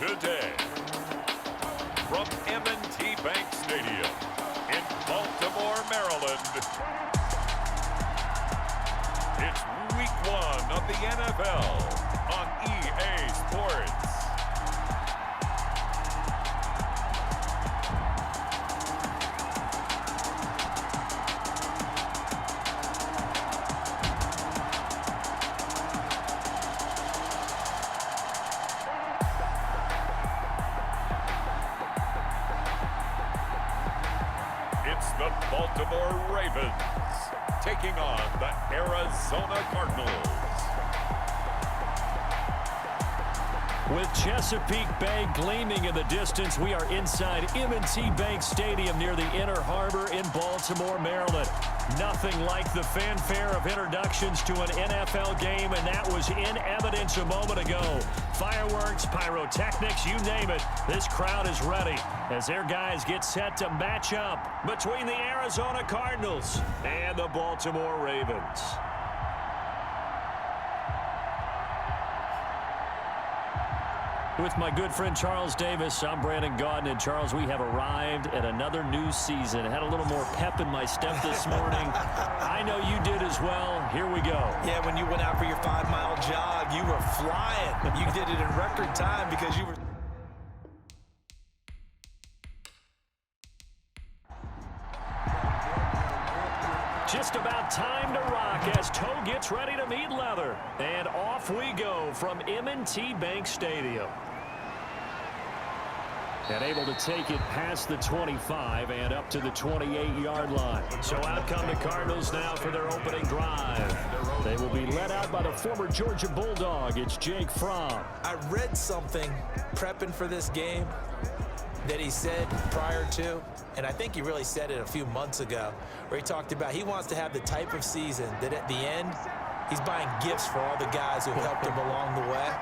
today. From M&T Bank Stadium in Baltimore, Maryland, it's Week 1 of the NFL on EA Sports. It's the Baltimore Ravens taking on the Arizona Cardinals. With Chesapeake Bay gleaming in the distance, we are inside M&T Bank Stadium near the Inner Harbor in Baltimore, Maryland. Nothing like the fanfare of introductions to an NFL game, and that was in evidence a moment ago. Fireworks, pyrotechnics, you name it, this crowd is ready as their guys get set to match up between the Arizona Cardinals and the Baltimore Ravens. With my good friend Charles Davis, I'm Brandon Gaudin. And Charles, we have arrived at another new season. I had a little more pep in my step this morning. I know you did as well. Here we go. Yeah, when you went out for your 5-mile jog, you were flying. You did it in record time because you were... Just about time to rock as Toe gets ready to meet leather. And off we go from M&T Bank Stadium. And able to take it past the 25 and up to the 28-yard line. So out come the Cardinals now for their opening drive. They will be led out by the former Georgia Bulldog. It's Jake Fromm. I read something prepping for this game that he said prior to, and I think he really said it a few months ago, where he talked about he wants to have the type of season that at the end, he's buying gifts for all the guys who helped him along the way.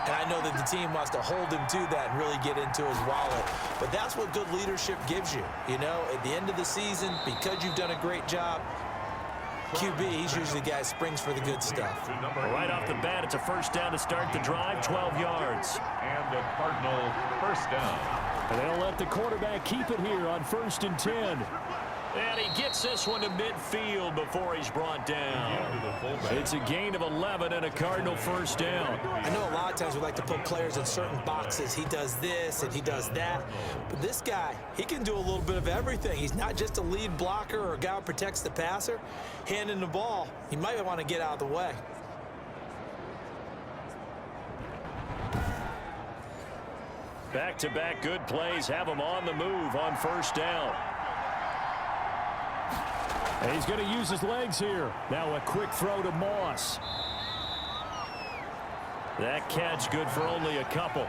And I know that the team wants to hold him to that and really get into his wallet. But that's what good leadership gives you. You know, at the end of the season, because you've done a great job, QB, he's usually the guy who springs for the good stuff. Right off the bat, it's a first down to start the drive, 12 yards. And the Cardinal first down. And they'll let the quarterback keep it here on 1st and 10. And he gets this one to midfield before he's brought down. It's a gain of 11 and a Cardinal first down. I know a lot of times we like to put players in certain boxes. He does this and he does that. But this guy, he can do a little bit of everything. He's not just a lead blocker or a guy who protects the passer. Handing the ball, he might want to get out of the way. Back-to-back good plays have him on the move on first down. And he's going to use his legs here. Now a quick throw to Moss. That catch good for only a couple.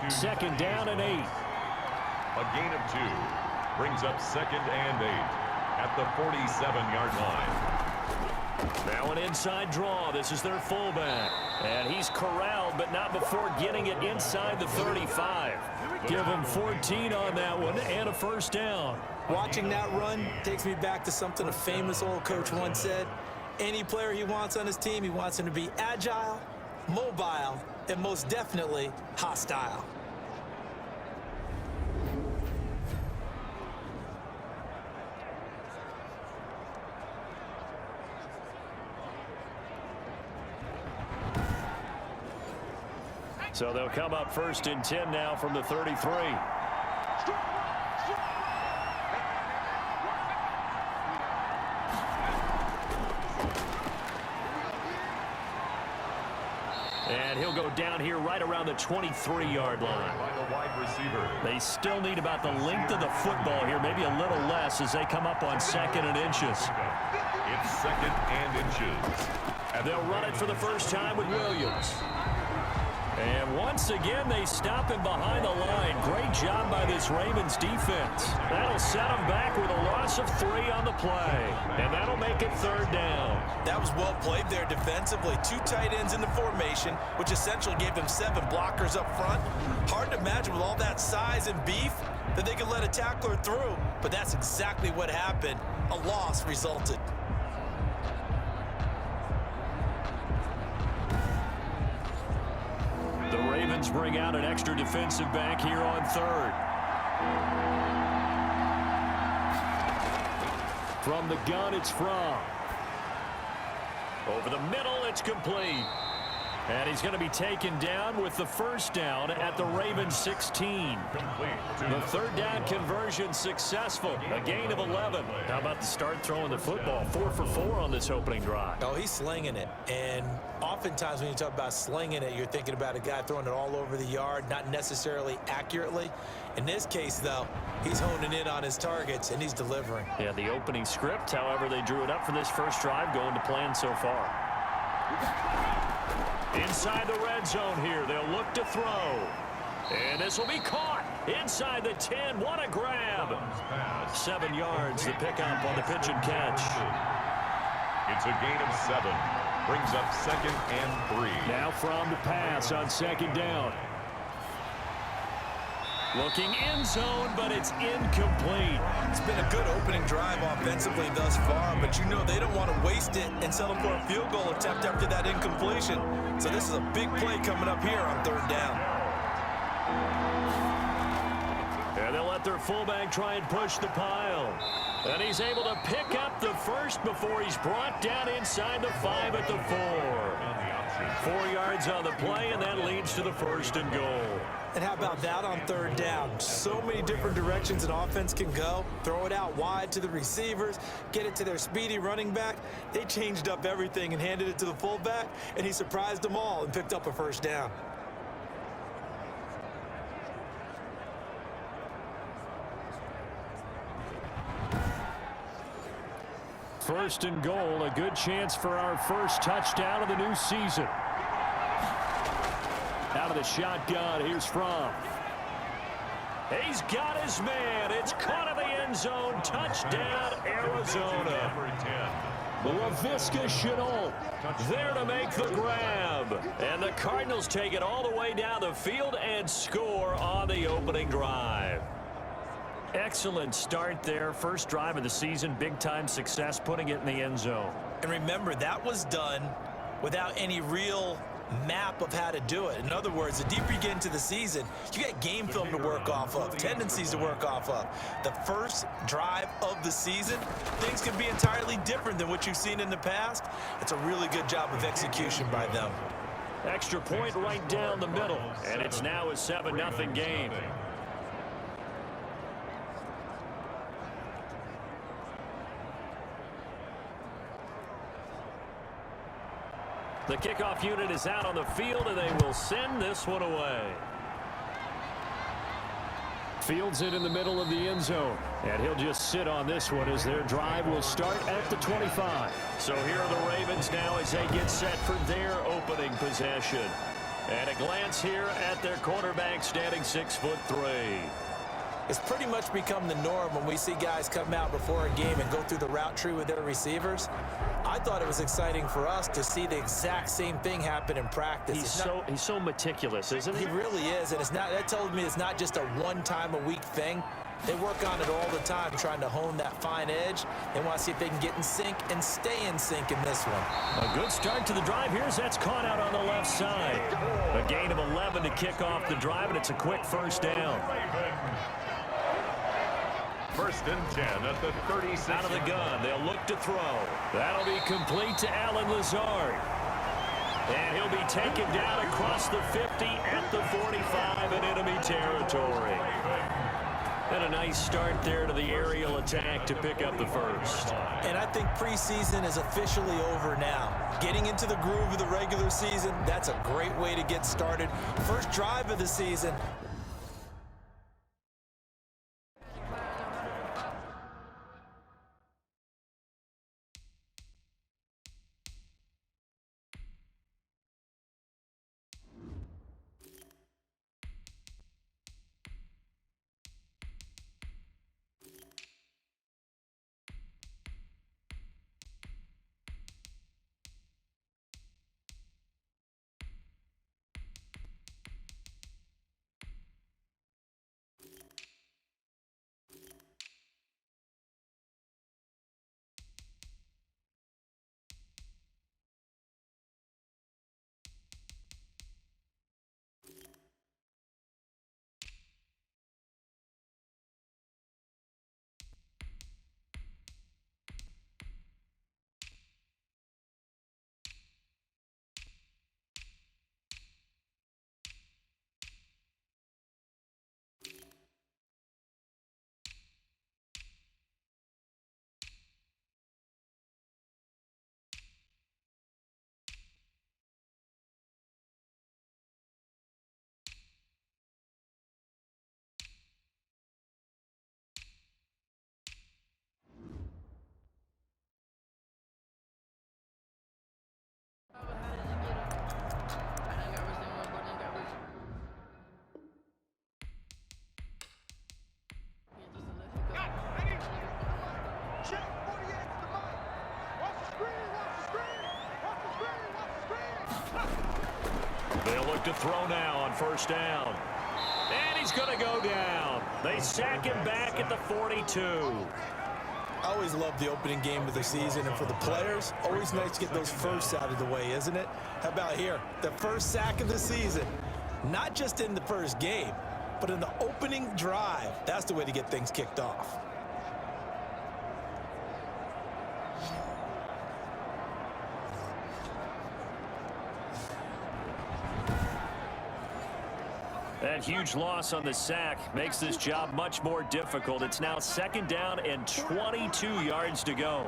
Second down and 8. A gain of 2 brings up 2nd and 8 at the 47-yard line. Now an inside draw. This is their fullback. And he's corralled, but not before getting it inside the 35. Give him 14 on that one and a first down. Watching that run takes me back to something a famous old coach once said. Any player he wants on his team, he wants him to be agile, mobile, and most definitely hostile. So they'll come up 1st and 10 now from the 33. And he'll go down here right around the 23-yard line. By the wide receiver. They still need about the length of the football here, maybe a little less as they come up on 2nd and inches. It's 2nd and inches. And they'll run it for the first time with Williams. And once again, they stop him behind the line. Great job by this Ravens defense. That'll set them back with a loss of 3 on the play. And that'll make it 3rd down. That was well played there defensively. 2 tight ends in the formation, which essentially gave them 7 blockers up front. Hard to imagine with all that size and beef that they could let a tackler through. But that's exactly what happened. A loss resulted. The Ravens bring out an extra defensive back here on third. From the gun, it's Fromm. Over the middle, it's complete. And he's going to be taken down with the first down at the Ravens 16. The third down conversion successful. A gain of 11. How about the start throwing the football? 4 for 4 on this opening drive. Oh, he's slinging it. And oftentimes when you talk about slinging it, you're thinking about a guy throwing it all over the yard, not necessarily accurately. In this case, though, he's honing in on his targets, and he's delivering. Yeah, the opening script, however, they drew it up for this first drive, going to plan so far. Inside the red zone here, they'll look to throw. And this will be caught inside the 10. What a grab. 7 yards, the pickup on the pitch and catch. It's a gain of 7. Brings up 2nd and 3. Now Fromm to pass on 2nd down. Looking end zone, but it's incomplete. It's been a good opening drive offensively thus far, but you know they don't want to waste it and settle for a field goal attempt after that incompletion. So this is a big play coming up here on 3rd down. And they'll let their fullback try and push the pile. And he's able to pick up the first before he's brought down inside the 5 at the 4. 4 yards on the play, and that leads to the 1st and goal. And how about that on 3rd down? So many different directions an offense can go. Throw it out wide to the receivers, get it to their speedy running back. They changed up everything and handed it to the fullback, and he surprised them all and picked up a 1st down. First and goal, a good chance for our first touchdown of the new season. Out of the shotgun, here's Fromm. He's got his man. It's caught in the end zone. Touchdown, Arizona. LaVisca Chenault there to make the grab. And the Cardinals take it all the way down the field and score on the opening drive. Excellent start there. First drive of the season. Big-time success, putting it in the end zone. And remember, that was done without any real map of how to do it. In other words, the deeper you get into the season, you get game film to work off of, tendencies to work off of. The first drive of the season, things can be entirely different than what you've seen in the past. It's a really good job of execution by them. Extra point right down the middle, and it's now a 7-0 game. The kickoff unit is out on the field, and they will send this one away. Fields it in the middle of the end zone, and he'll just sit on this one as their drive will start at the 25. So here are the Ravens now as they get set for their opening possession. And a glance here at their quarterback standing 6'3". It's pretty much become the norm when we see guys come out before a game and go through the route tree with their receivers. I thought it was exciting for us to see the exact same thing happen in practice. He's so meticulous, isn't he? He really is, and that tells me it's not just a one-time-a-week thing. They work on it all the time, trying to hone that fine edge. They want to see if they can get in sync and stay in sync in this one. A good start to the drive here as that's caught out on the left side. A gain of 11 to kick off the drive, and it's a quick first down. 1st and 10 at the 36. Out of the gun, they'll look to throw. That'll be complete to Allen Lazard. And he'll be taken down across the 50 at the 45 in enemy territory. And a nice start there to the aerial attack to pick up the first. And I think preseason is officially over now. Getting into the groove of the regular season, that's a great way to get started. First drive of the season. They'll look to throw now on first down. And he's going to go down. They sack him back at the 42. I always love the opening game of the season, and for the players, always nice to get those firsts out of the way, isn't it? How about here? The first sack of the season. Not just in the first game, but in the opening drive. That's the way to get things kicked off. That huge loss on the sack makes this job much more difficult. It's now second down and 22 yards to go.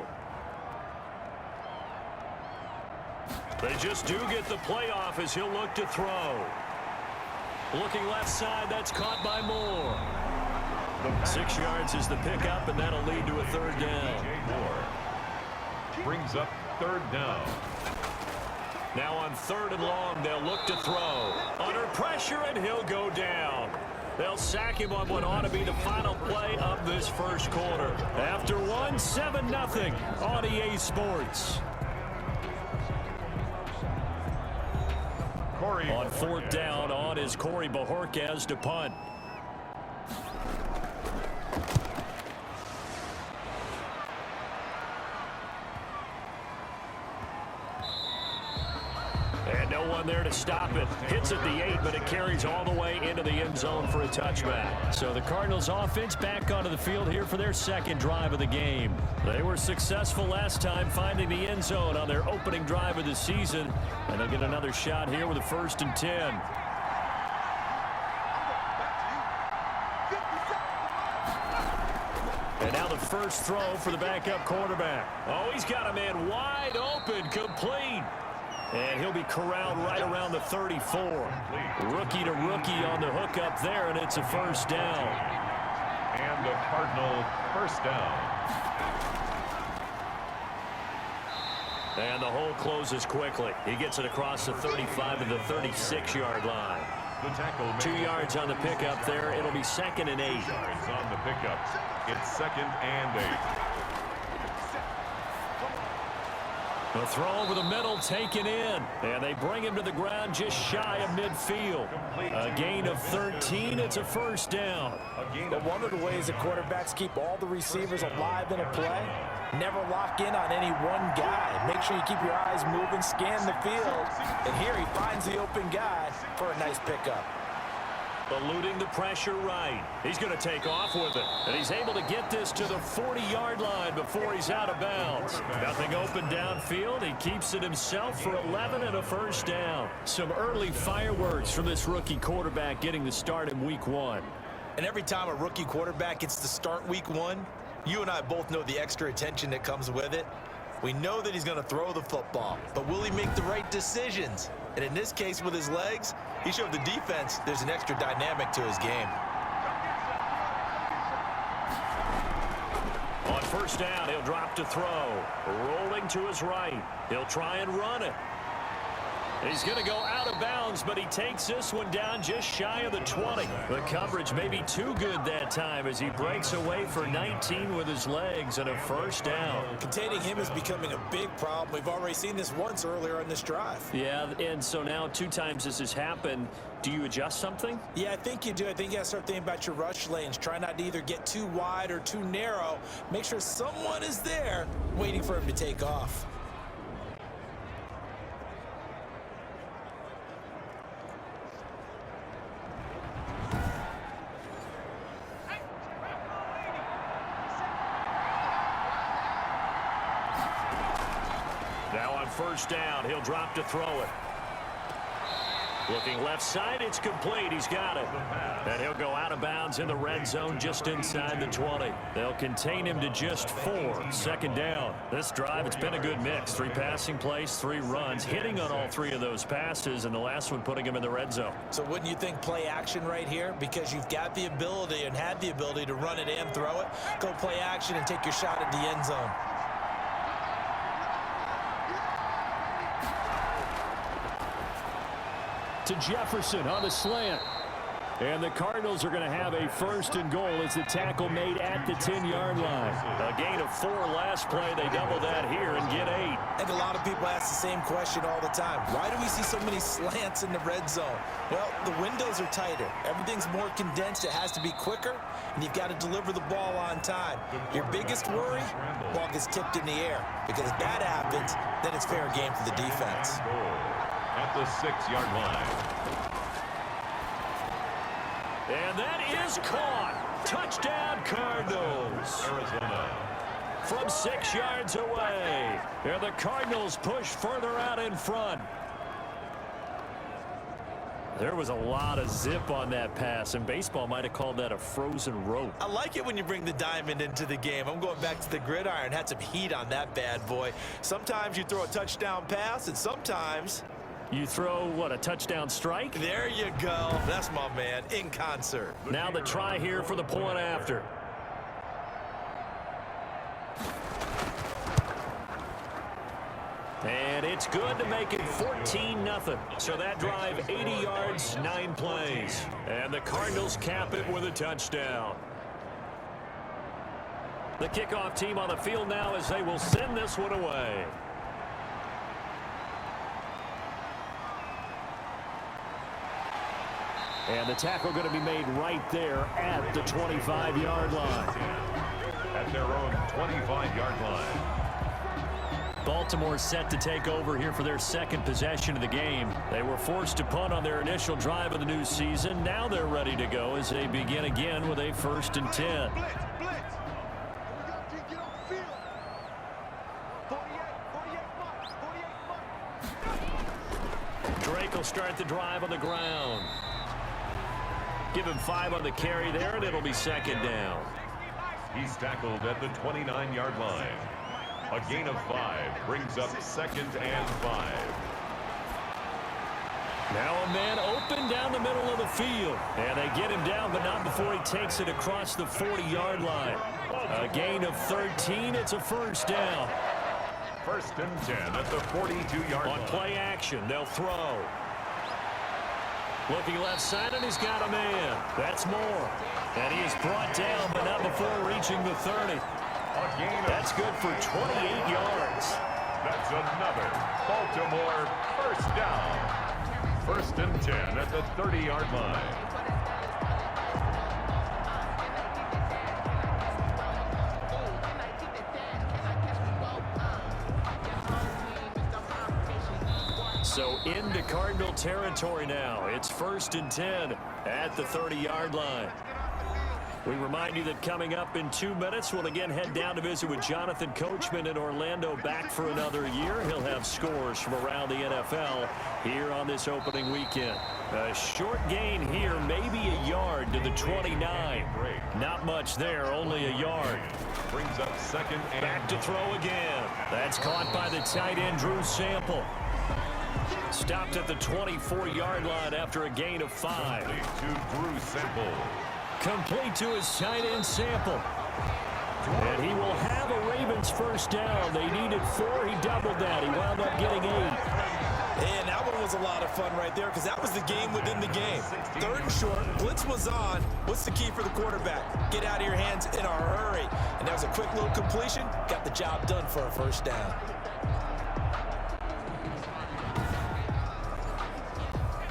They just do get the playoff as he'll look to throw. Looking left side, that's caught by Moore. 6 yards is the pickup, and that'll lead to a third down. Moore brings up third down. Now on third and long, they'll look to throw. Under pressure, and he'll go down. They'll sack him on what ought to be the final play of this first quarter. After one, 7-0 on EA Sports. On fourth down, on is Corey Bajorquez to punt. And no one there to stop it. Hits at the 8, but it carries all the way into the end zone for a touchback. So the Cardinals offense back onto the field here for their second drive of the game. They were successful last time finding the end zone on their opening drive of the season. And they'll get another shot here with a 1st and 10. And now the first throw for the backup quarterback. Oh, he's got a man wide open, complete. And he'll be corralled right around the 34. Rookie to rookie on the hook up there, and it's a first down. And the Cardinal first down. And the hole closes quickly. He gets it across the 35 to the 36-yard line. The tackle 2 yards on the pickup there. It'll be 2nd and 8. 2 yards on the pickup. It's 2nd and 8. The throw over the middle taken in. And they bring him to the ground just shy of midfield. A gain of 13. It's a first down. But one of the ways that quarterbacks keep all the receivers alive in a play, never lock in on any one guy. Make sure you keep your eyes moving, scan the field. And here he finds the open guy for a nice pickup. Eluding the pressure right. He's going to take off with it. And he's able to get this to the 40-yard line before he's out of bounds. Nothing open downfield. He keeps it himself for 11 and a first down. Some early fireworks from this rookie quarterback getting the start in week 1. And every time a rookie quarterback gets to start week 1, you and I both know the extra attention that comes with it. We know that he's going to throw the football, but will he make the right decisions? And in this case, with his legs, he showed the defense there's an extra dynamic to his game. On first down, he'll drop to throw. Rolling to his right. He'll try and run it. He's going to go out of bounds, but he takes this one down just shy of the 20. The coverage may be too good that time as he breaks away for 19 with his legs and a first down. Containing him is becoming a big problem. We've already seen this once earlier on this drive. Yeah, and so now 2 times this has happened. Do you adjust something? Yeah, I think you do. I think you got to start thinking about your rush lanes. Try not to either get too wide or too narrow. Make sure someone is there waiting for him to take off. Now on first down, he'll drop to throw it. Looking left side, it's complete. He's got it. And he'll go out of bounds in the red zone just inside the 20. They'll contain him to just 4. Second down. This drive, it's been a good mix. 3 passing plays, 3 runs, hitting on all 3 of those passes, and the last one putting him in the red zone. So wouldn't you think play action right here? Because you've got the ability and had the ability to run it and throw it. Go play action and take your shot at the end zone. To Jefferson on the slant. And the Cardinals are going to have a first and goal as the tackle made at the 10-yard line. A gain of 4 last play. They double that here and get 8. I think a lot of people ask the same question all the time. Why do we see so many slants in the red zone? Well, the windows are tighter. Everything's more condensed. It has to be quicker, and you've got to deliver the ball on time. Your biggest worry, ball gets tipped in the air. Because if that happens, then it's fair game for the defense. At the 6-yard line. And that is caught. Touchdown, Cardinals. Arizona. From 6 yards away. And the Cardinals push further out in front. There was a lot of zip on that pass, and baseball might have called that a frozen rope. I like it when you bring the diamond into the game. I'm going back to the gridiron. Had some heat on that bad boy. Sometimes you throw a touchdown pass, and sometimes you throw, what, a touchdown strike? There you go. That's my man, in concert. Now the try here for the point after. And it's good to make it 14-0. So that drive 80 yards, 9 plays. And the Cardinals cap it with a touchdown. The kickoff team on the field now as they will send this one away. And the tackle going to be made right there at the 25-yard line. At their own 25-yard line. Baltimore set to take over here for their second possession of the game. They were forced to punt on their initial drive of the new season. Now they're ready to go as they begin again with a 1st and 10. Drake will start the drive on the ground. Give him 5 on the carry there, and it'll be 2nd down. He's tackled at the 29-yard line. A gain of 5 brings up 2nd and 5. Now a man open down the middle of the field. And they get him down, but not before he takes it across the 40-yard line. A gain of 13. It's a 1st down. 1st and 10 at the 42-yard line. On play action, they'll throw. Looking left side, and he's got a man. That's Moore. And he is brought down, but not before reaching the 30. That's good for 28 yards. That's another Baltimore 1st down. 1st and 10 at the 30-yard line. So into Cardinal territory now. It's 1st and 10 at the 30-yard line. We remind you that coming up in 2 minutes, we'll again head down to visit with Jonathan Coachman in Orlando, back for another year. He'll have scores from around the NFL here on this opening weekend. A short gain here, maybe a yard to the 29. Not much there, only a yard. Brings up 2nd and back to throw again. That's caught by the tight end, Drew Sample. Stopped at the 24-yard line after a gain of 5. To Drew Sample. Complete to his tight end, Sample. And he will have a Ravens 1st down. They needed 4. He doubled that. He wound up getting 8. And that one was a lot of fun right there because that was the game within the game. 3rd and short. Blitz was on. What's the key for the quarterback? Get out of your hands in a hurry. And that was a quick little completion. Got the job done for a 1st down.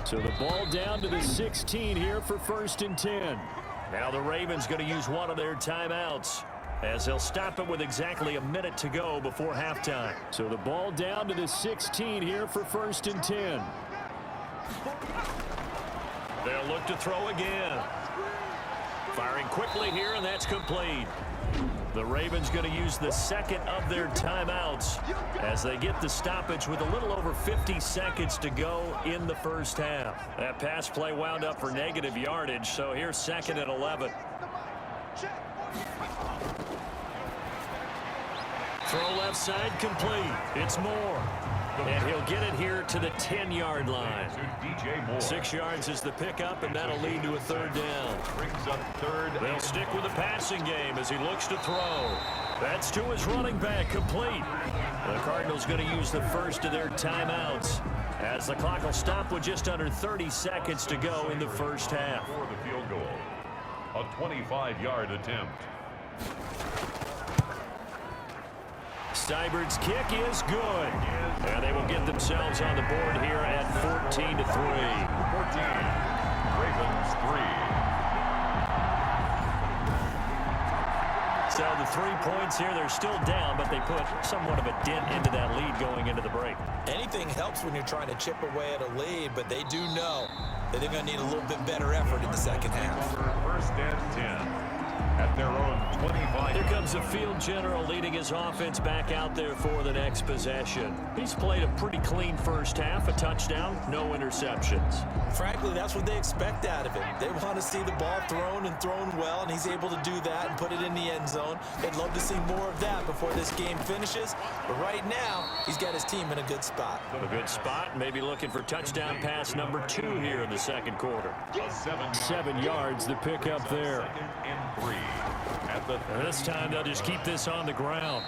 So the ball down to the 16 here for 1st and 10. Now the Ravens going to use one of their timeouts as they'll stop it with exactly a minute to go before halftime. So the ball down to the 16 here for 1st and 10. They'll look to throw again. Firing quickly here, and that's complete. The Ravens going to use the 2nd of their timeouts as they get the stoppage with a little over 50 seconds to go in the 1st half. That pass play wound up for negative yardage, so here's 2nd and 11. Throw left side complete. It's Moore. And he'll get it here to the 10-yard line. 6 yards is the pickup, and that'll lead to a 3rd down. Brings up 3rd. They'll stick with the passing game as he looks to throw. That's to his running back, complete. The Cardinals going to use the 1st of their timeouts as the clock will stop with just under 30 seconds to go in the first half. For the field goal, a 25-yard attempt. Steibert's kick is good. And they will get themselves on the board here at 14-3. 14. Ravens 3. So the 3 points here, they're still down, but they put somewhat of a dent into that lead going into the break. Anything helps when you're trying to chip away at a lead, but they do know that they're going to need a little bit better effort in the second half. First and 10 at their own 25. Here comes the field general leading his offense back out there for the next possession. He's played a pretty clean first half, a touchdown, no interceptions. Frankly, that's what they expect out of him. They want to see the ball thrown and thrown well, and he's able to do that and put it in the end zone. They'd love to see more of that before this game finishes, but right now, he's got his team in a good spot. A good spot, maybe looking for touchdown pass number 2 here in the second quarter. 7 yards, the pickup there. Second and 3 at the And this time, they'll just keep this on the ground.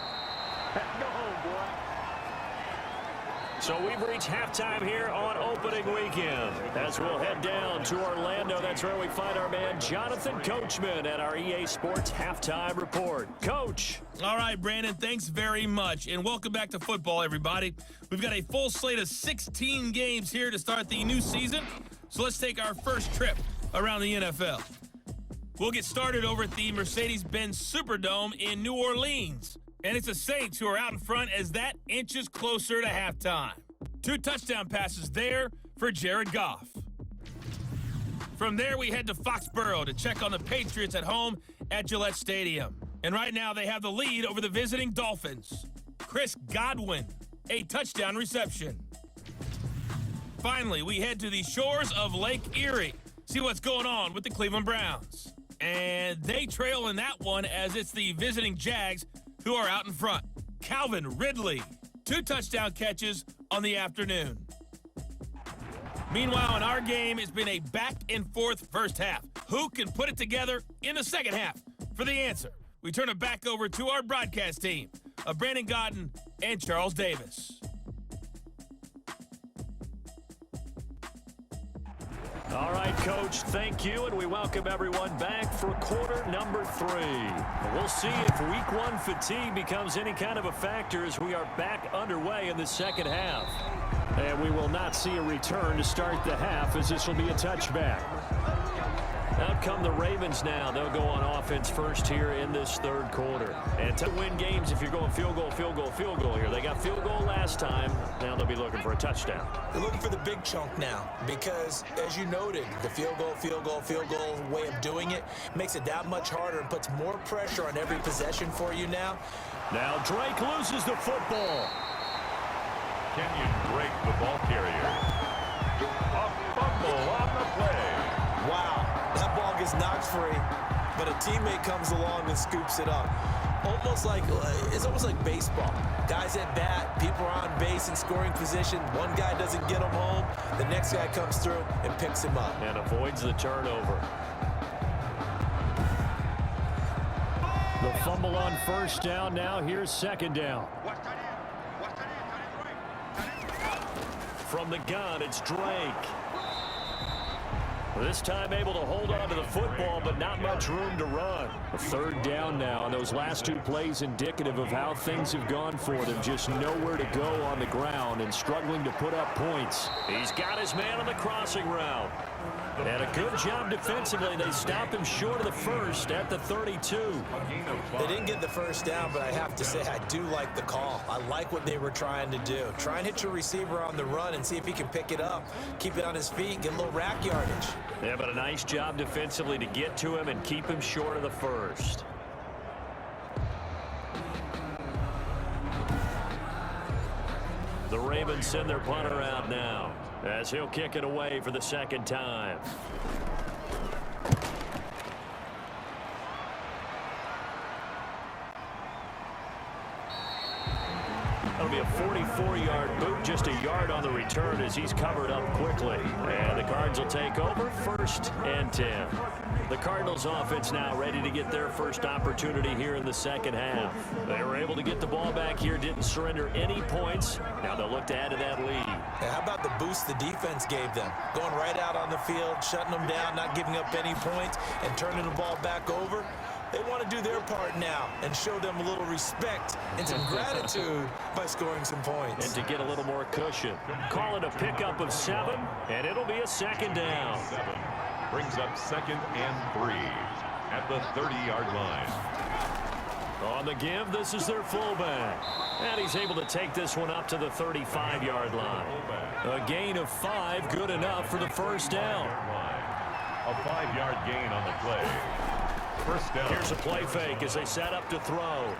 So we've reached halftime here on opening weekend. As we'll head down to Orlando, that's where we find our man Jonathan Coachman at our EA Sports Halftime Report. Coach. All right, Brandon, thanks very much. And welcome back to football, everybody. We've got a full slate of 16 games here to start the new season. So let's take our first trip around the NFL. We'll get started over at the Mercedes-Benz Superdome in New Orleans. And it's the Saints who are out in front as that inches closer to halftime. 2 touchdown passes there for Jared Goff. From there, we head to Foxborough to check on the Patriots at home at Gillette Stadium. And right now, they have the lead over the visiting Dolphins. Chris Godwin, a touchdown reception. Finally, we head to the shores of Lake Erie. See what's going on with the Cleveland Browns. And they trail in that one as it's the visiting Jags who are out in front. Calvin Ridley, 2 touchdown catches on the afternoon. Meanwhile, in our game, it's been a back-and-forth first half. Who can put it together in the second half? For the answer, we turn it back over to our broadcast team of Brandon Godden and Charles Davis. All right, Coach, thank you, and we welcome everyone back for quarter number 3. We'll see if week 1 fatigue becomes any kind of a factor as we are back underway in the second half. And we will not see a return to start the half as this will be a touchback. Out come the Ravens now. They'll go on offense first here in this third quarter. And to win games, if you're going field goal, field goal, field goal here. They got field goal last time. Now they'll be looking for a touchdown. They're looking for the big chunk now because, as you noted, the field goal way of doing it makes it that much harder and puts more pressure on every possession for you now. Now Drake loses the football. Kenyon Drake, the ball carrier. A fumble on the play. Wow, that ball gets knocked free, but a teammate comes along and scoops it up. It's almost like baseball. Guys at bat, people are on base in scoring position. One guy doesn't get him home. The next guy comes through and picks him up. And avoids the turnover. The fumble on first down now. Here's second down. From the gun, it's Drake. This time able to hold on to the football, but not much room to run. A third down now, and those last 2 plays indicative of how things have gone for them. Just nowhere to go on the ground and struggling to put up points. He's got his man on the crossing route. And a good job defensively. They stopped him short of the first at the 32. They didn't get the first down, but I have to say I do like the call. I like what they were trying to do. Try and hit your receiver on the run and see if he can pick it up, keep it on his feet, get a little rack yardage. Yeah, but a nice job defensively to get to him and keep him short of the first. The Ravens send their punter out now as he'll kick it away for the second time. That'll be a 44-yard boot, just a yard on the return as he's covered up quickly. And the Cards will take over, 1st and 10. The Cardinals offense now ready to get their first opportunity here in the second half. They were able to get the ball back here, didn't surrender any points. Now they'll look to add to that lead. How about the boost the defense gave them? Going right out on the field, shutting them down, not giving up any points, and turning the ball back over. They want to do their part now and show them a little respect and some gratitude by scoring some points. And to get a little more cushion. Call it a pickup of 7, and it'll be a second down. 7 brings up 2nd and 3 at the 30-yard line. On the give, this is their fullback. And he's able to take this one up to the 35-yard line. A gain of 5, good enough for the first down. A 5-yard gain on the play. First down. Here's a play fake as they set up to throw.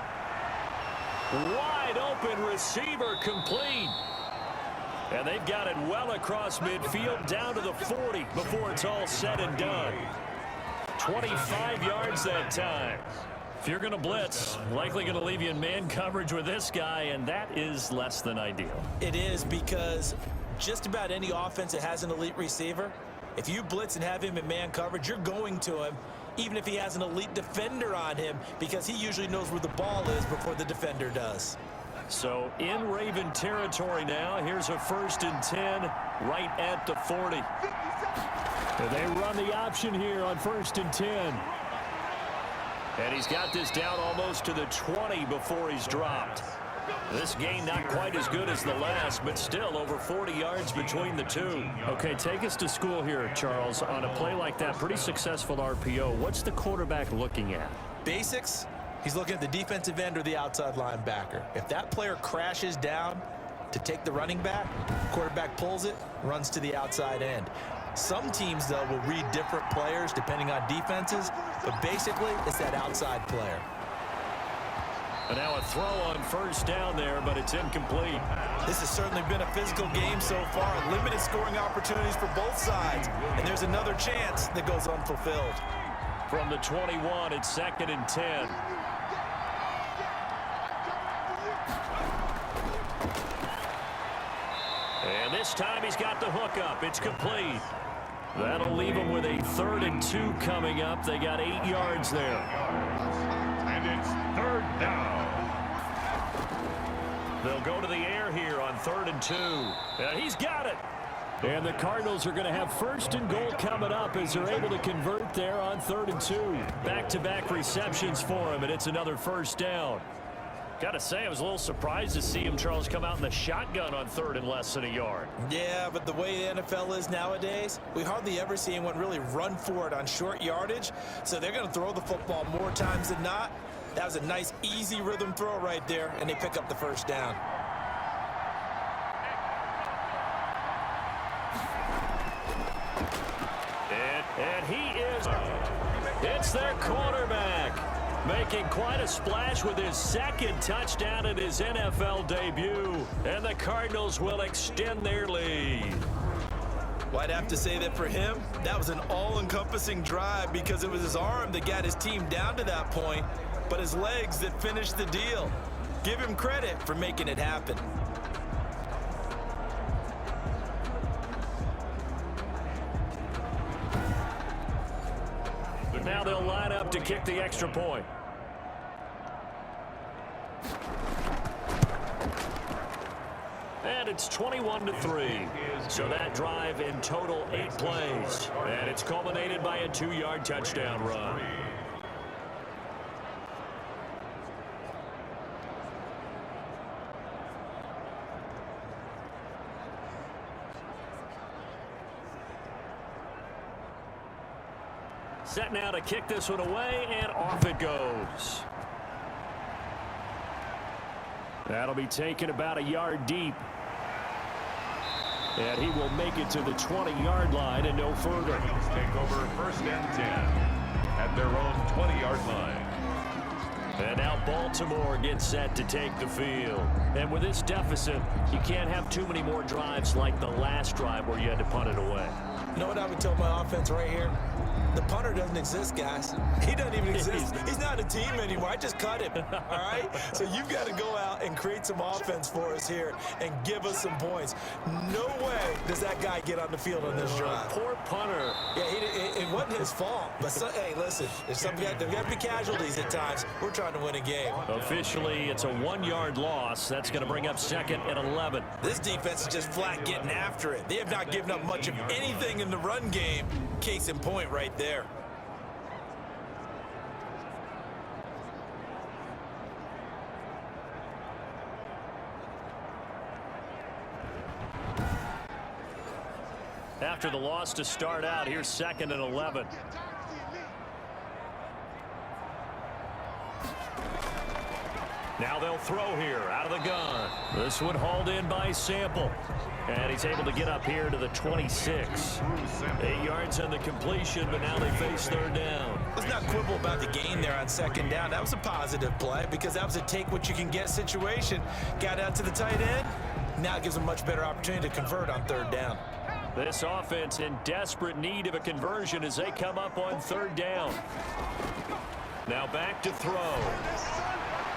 Wide open receiver complete. And they've got it well across midfield down to the 40 before it's all said and done. 25 yards that time. If you're going to blitz, likely going to leave you in man coverage with this guy, and that is less than ideal. It is, because just about any offense that has an elite receiver, if you blitz and have him in man coverage, you're going to him, even if he has an elite defender on him, because he usually knows where the ball is before the defender does. So in Raven territory now, here's a 1st and 10 right at the 40. And they run the option here on 1st and 10. And he's got this down almost to the 20 before he's dropped. This gain not quite as good as the last, but still over 40 yards between the two. Okay, take us to school here, Charles. On a play like that, pretty successful RPO. What's the quarterback looking at? Basics, he's looking at the defensive end or the outside linebacker. If that player crashes down to take the running back, quarterback pulls it, runs to the outside end. Some teams, though, will read different players depending on defenses, but basically it's that outside player. And now a throw on 1st down there, but it's incomplete. This has certainly been a physical game so far. Limited scoring opportunities for both sides. And there's another chance that goes unfulfilled. From the 21, it's 2nd and 10. And this time he's got the hook up. It's complete. That'll leave him with a 3rd and 2 coming up. They got 8 yards there. And it's 3rd down. They'll go to the air here on 3rd and 2. And he's got it. And the Cardinals are going to have 1st and goal coming up as they're able to convert there on 3rd and 2. Back-to-back receptions for him, and it's another 1st down. Got to say, I was a little surprised to see him, Charles, come out in the shotgun on 3rd and less than a yard. Yeah, but the way the NFL is nowadays, we hardly ever see anyone really run for it on short yardage. So they're going to throw the football more times than not. That was a nice, easy rhythm throw right there, and they pick up the 1st down. And he is. It's their quarterback, making quite a splash with his 2nd touchdown in his NFL debut. And the Cardinals will extend their lead. Well, I'd have to say that for him, that was an all-encompassing drive because it was his arm that got his team down to that point, but his legs that finished the deal. Give him credit for making it happen. Now they'll line up to kick the extra point. And it's 21-3. So that drive in total 8 plays. And it's culminated by a 2-yard touchdown run. Set now to kick this one away, and off it goes. That'll be taken about a yard deep. And he will make it to the 20-yard line and no further. Take over 1st and 10 at their own 20-yard line. And now Baltimore gets set to take the field. And with this deficit, you can't have too many more drives like the last drive where you had to punt it away. You know what I would tell my offense right here? The punter doesn't exist, guys. He doesn't even exist. He's not a team anymore. I just cut him, all right? So you've got to go out and create some offense for us here and give us some points. No way does that guy get on the field on this drive. Poor punter. Yeah, in wasn't his fault. But, hey, listen, there's got to be casualties at times. We're trying to win a game. Officially, it's a 1-yard loss. That's going to bring up 2nd and 11. This defense is just flat getting after it. They have not given up much of anything in the run game. Case in point right there. After the loss to start out, here's 2nd and 11. Now they'll throw here out of the gun. This one hauled in by Sample. And he's able to get up here to the 26. 8 yards on the completion, but now they face 3rd down. Let's not quibble about the gain there on 2nd down. That was a positive play because that was a take-what-you-can-get situation. Got out to the tight end. Now it gives them a much better opportunity to convert on 3rd down. This offense in desperate need of a conversion as they come up on 3rd down. Now back to throw.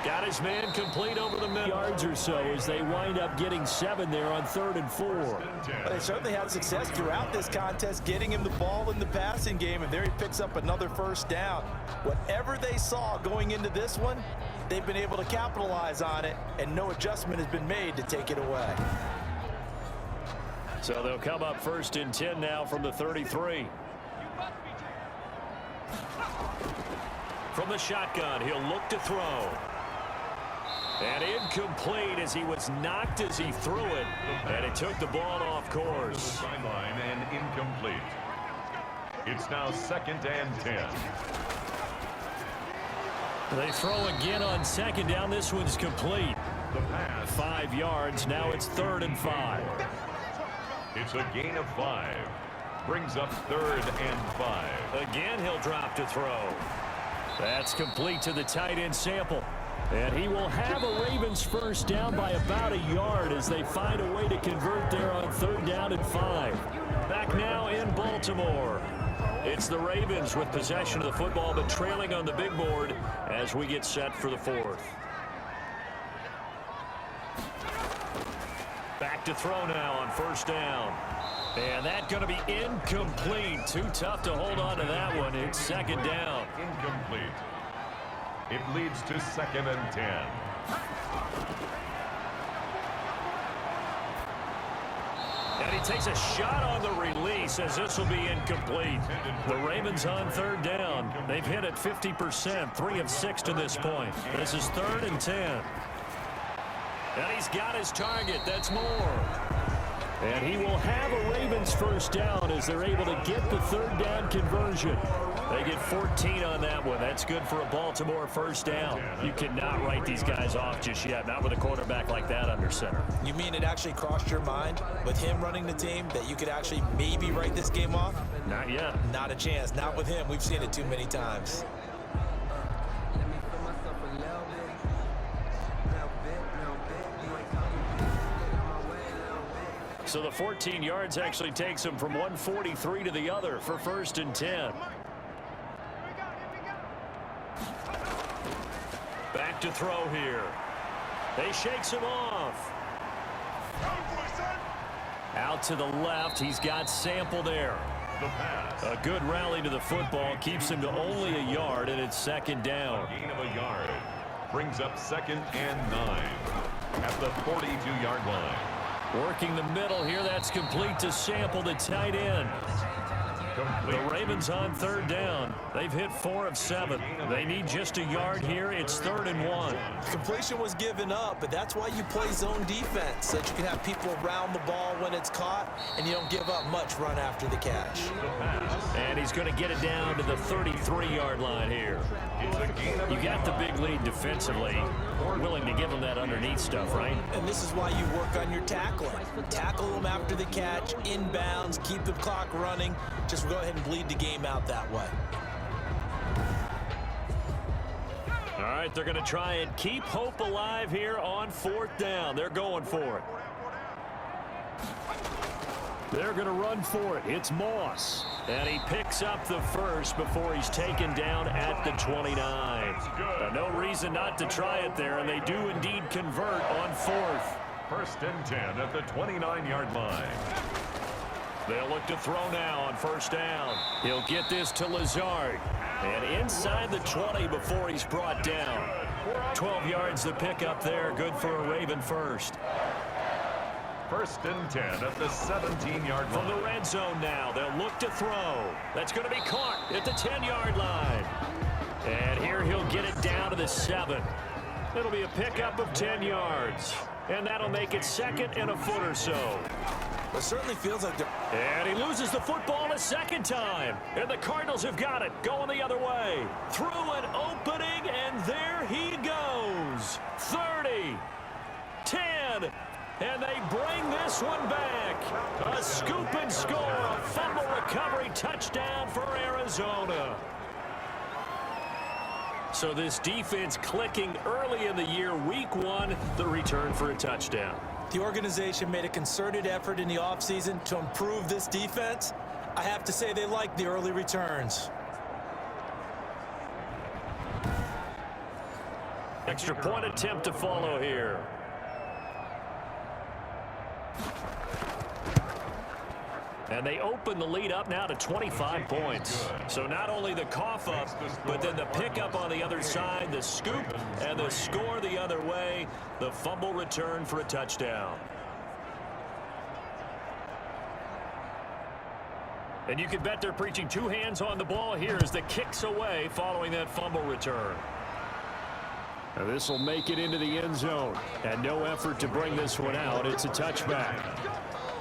Got his man complete over the middle. Yards or so as they wind up getting 7 there on 3rd and 4. They certainly had success throughout this contest, getting him the ball in the passing game, and there he picks up another 1st down. Whatever they saw going into this one, they've been able to capitalize on it, and no adjustment has been made to take it away. So they'll come up 1st and 10 now from the 33. From the shotgun, he'll look to throw. And incomplete as he was knocked as he threw it. And it took the ball off course. Sideline and incomplete. It's now 2nd and 10. They throw again on 2nd down. This one's complete. The pass. 5 yards. Now it's 3rd and 5. It's a gain of 5. Brings up 3rd and 5. Again, he'll drop to throw. That's complete to the tight end Sample. And he will have a Ravens 1st down by about a yard as they find a way to convert there on 3rd down and 5. Back now in Baltimore. It's the Ravens with possession of the football, but trailing on the big board as we get set for the 4th. Back to throw now on 1st down. And that's going to be incomplete. Too tough to hold on to that one. It's 2nd down. Incomplete. It leads to 2nd and 10. And he takes a shot on the release as this will be incomplete. The Ravens on 3rd down. They've hit it 50%, 3 of 6 to this point. This is 3rd and 10. And he's got his target. That's more. And he will have a Ravens 1st down as they're able to get the 3rd down conversion. They get 14 on that one. That's good for a Baltimore 1st down. You cannot write these guys off just yet, not with a quarterback like that under center. You mean it actually crossed your mind with him running the team that you could actually maybe write this game off? Not yet. Not a chance. Not with him. We've seen it too many times. So the 14 yards actually takes him from 143 to the other for 1st and 10. Back to throw here. They shakes him off. Out to the left. He's got Sample there. The pass. A good rally to the football. Keeps him to only a yard, and it's 2nd down. Gain of a yard. Brings up 2nd and 9 at the 42-yard line. Working the middle here. That's complete to Sample, the tight end. The Ravens on 3rd down. They've hit 4 of 7. They need just a yard here. It's 3rd and 1. Completion was given up, but that's why you play zone defense, so that you can have people around the ball when it's caught, and you don't give up much run after the catch. And he's going to get it down to the 33-yard line here. You got the big lead defensively. Willing to give them that underneath stuff, right? And this is why you work on your tackling. Tackle them after the catch, inbounds, keep the clock running. Just go ahead and bleed the game out that way. All right, they're going to try and keep hope alive here on 4th down. They're going for it. They're going to run for it. It's Moss. And he picks up the 1st before he's taken down at the 29. No reason not to try it there, and they do indeed convert on 4th. 1st and 10 at the 29-yard line. They'll look to throw now on first down. He'll get this to Lazard. And inside the 20 before he's brought down. 12 yards the pickup there. Good for a Raven first. 1st and 10 at the 17-yard line. From the red zone now, they'll look to throw. That's going to be caught at the 10-yard line. And here he'll get it down to the 7. It'll be a pickup of 10 yards. And that'll make it 2nd and a foot or so. It certainly feels like they're... And he loses the football a second time. And the Cardinals have got it, going the other way. Through an opening, and there he goes. 30, 10, and they bring this one back. A scoop and score, a fumble recovery touchdown for Arizona. So this defense clicking early in the year, week 1, the return for a touchdown. The organization made a concerted effort in the offseason to improve this defense. I have to say they like the early returns. Extra point attempt to follow here. And they open the lead up now to 25 points. So not only the cough up, but then the pickup on the other side, the scoop, and the score the other way. The fumble return for a touchdown. And you can bet they're preaching 2 hands on the ball here as the kicks away following that fumble return. Now this will make it into the end zone. And no effort to bring this one out. It's a touchback.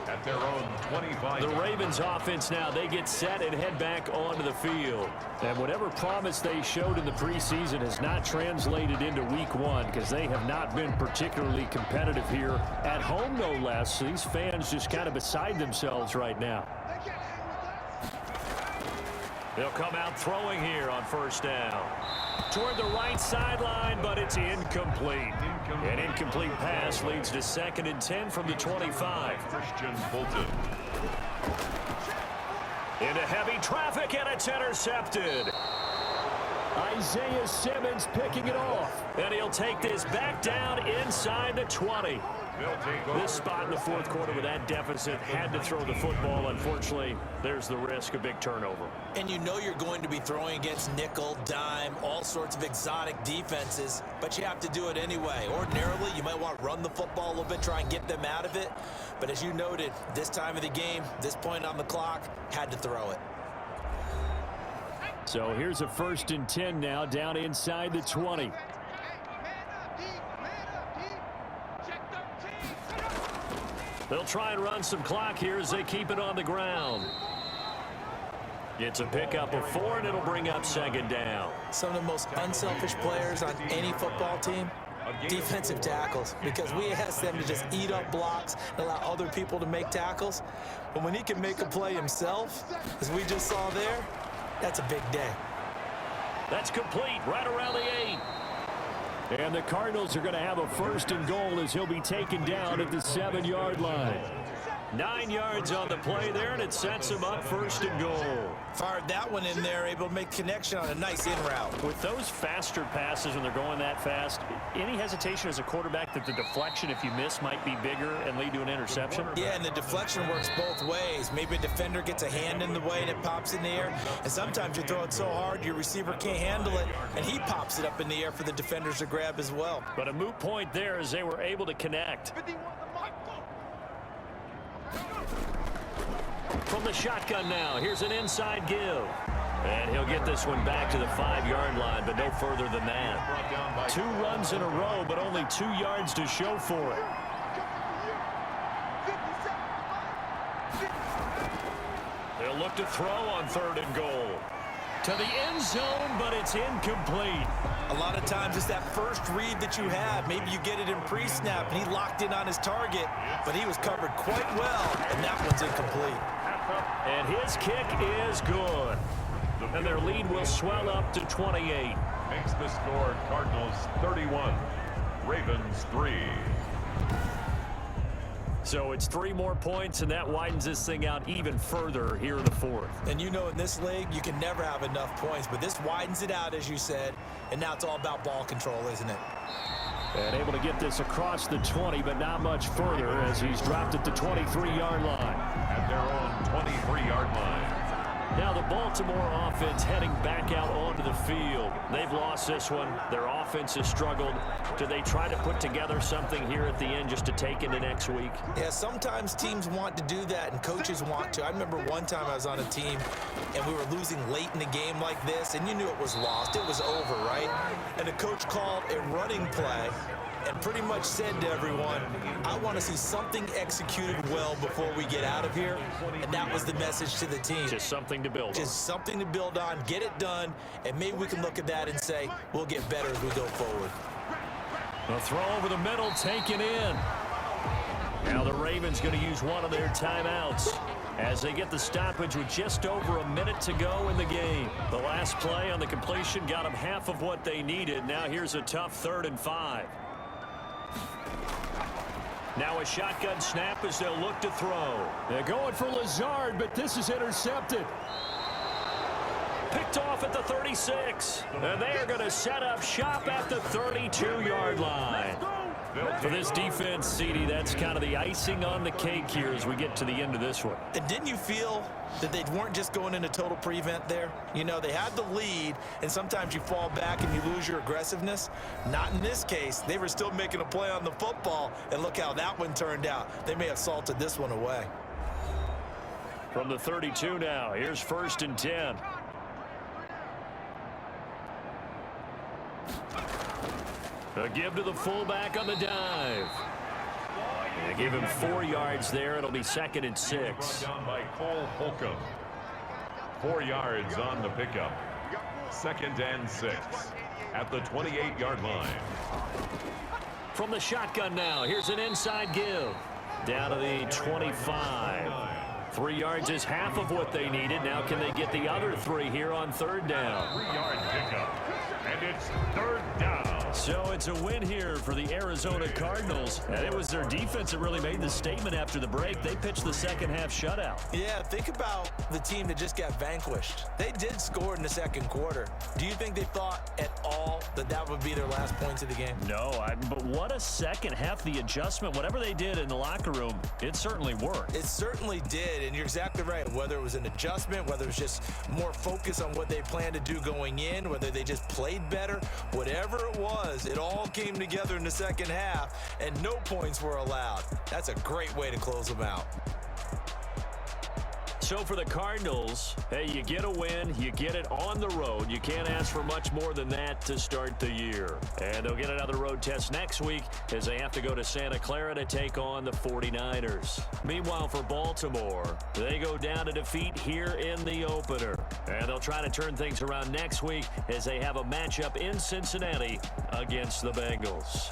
At their own 25. The Ravens offense now, they get set and head back onto the field. And whatever promise they showed in the preseason has not translated into week 1 because they have not been particularly competitive here at home, no less. So these fans just kind of beside themselves right now. They'll come out throwing here on first down. Toward the right sideline, but it's incomplete. An incomplete pass leads to 2nd and 10 from the 25. Christian Fulton. Into heavy traffic, and it's intercepted. Isaiah Simmons picking it off. And he'll take this back down inside the 20. This spot in the 4th quarter with that deficit had to throw the football. Unfortunately, there's the risk of big turnover. And you know you're going to be throwing against nickel, dime, all sorts of exotic defenses, but you have to do it anyway. Ordinarily, you might want to run the football a little bit, try and get them out of it. But as you noted, this time of the game, this point on the clock, had to throw it. So here's a 1st and 10 now down inside the 20. They'll try and run some clock here as they keep it on the ground. It's a pickup of 4, and it'll bring up 2nd down. Some of the most unselfish players on any football team, defensive tackles, because we ask them to just eat up blocks and allow other people to make tackles. But when he can make a play himself, as we just saw there, that's a big day. That's complete right around the 8. And the Cardinals are going to have a 1st and goal as he'll be taken down at the 7-yard line. 9 yards on the play there, and it sets him up 1st and goal. Fired that one in there, able to make connection on a nice in route. With those faster passes when they're going that fast, any hesitation as a quarterback that the deflection, if you miss, might be bigger and lead to an interception? Yeah, and the deflection works both ways. Maybe a defender gets a hand in the way and it pops in the air. And sometimes you throw it so hard your receiver can't handle it, and he pops it up in the air for the defenders to grab as well. But a moot point there as they were able to connect. From the shotgun now, here's an inside give. And he'll get this one back to the 5-yard line, but no further than that. 2 runs in a row, but only 2 yards to show for it. They'll look to throw on 3rd and goal. To the end zone, but it's incomplete. A lot of times it's that first read that you have. Maybe you get it in pre-snap, and he locked in on his target, but he was covered quite well, and that one's incomplete. And his kick is good. And their lead will swell up to 28. Makes the score Cardinals 31, Ravens 3. So it's 3 more points, and that widens this thing out even further here in the 4th. And you know in this league, you can never have enough points, but this widens it out, as you said, and now it's all about ball control, isn't it? And able to get this across the 20, but not much further as he's dropped at the 23-yard line. At their own Now the Baltimore offense heading back out onto the field. They've lost this one. Their offense has struggled. Do they try to put together something here at the end just to take into next week? Yeah, sometimes teams want to do that and coaches want to. I remember one time I was on a team and we were losing late in the game like this, and you knew it was lost. It was over, right? And the coach called a running play and pretty much said to everyone, I want to see something executed well before we get out of here. And that was the message to the team. Just something to build on. Just something to build on, get it done, and maybe we can look at that and say, we'll get better as we go forward. A throw over the middle, taken in. Now the Ravens going to use one of their timeouts as they get the stoppage with just over a minute to go in the game. The last play on the completion got them half of what they needed. Now here's a tough 3rd and 5. Now a shotgun snap as they'll look to throw. They're going for Lazard, but this is intercepted. Picked off at the 36. And they are going to set up shop at the 32-yard line. For this defense, CD, that's kind of the icing on the cake here as we get to the end of this one. And didn't you feel that they weren't just going into total prevent there? You know, they had the lead, and sometimes you fall back and you lose your aggressiveness. Not in this case. They were still making a play on the football, and look how that one turned out. They may have salted this one away. From the 32 now, here's 1st and 10. A give to the fullback on the dive. They give him 4 yards there. It'll be 2nd and 6. Down by Cole Holcomb. 4 yards on the pickup. 2nd and 6 at the 28-yard line. From the shotgun now, here's an inside give. Down to the 25. 3 yards is half of what they needed. Now can they get the other 3 here on 3rd down? 3-yard pickup. And it's 3rd down. So it's a win here for the Arizona Cardinals. And it was their defense that really made the statement after the break. They pitched the second half shutout. Yeah, think about the team that just got vanquished. They did score in the 2nd quarter. Do you think they thought at all that that would be their last points of the game? No, but what a second half. The adjustment, whatever they did in the locker room, it certainly worked. It certainly did, and you're exactly right. Whether it was an adjustment, whether it was just more focus on what they planned to do going in, whether they just played better, whatever it was, it all came together in the 2nd half, and no points were allowed. That's a great way to close them out. So for the Cardinals, hey, you get a win, you get it on the road. You can't ask for much more than that to start the year. And they'll get another road test next week as they have to go to Santa Clara to take on the 49ers. Meanwhile, for Baltimore, they go down to defeat here in the opener. And they'll try to turn things around next week as they have a matchup in Cincinnati against the Bengals.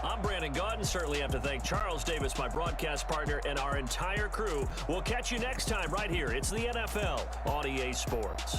I'm Brandon Gaudin. Certainly have to thank Charles Davis, my broadcast partner, and our entire crew. We'll catch you next time right here. It's the NFL on EA Sports.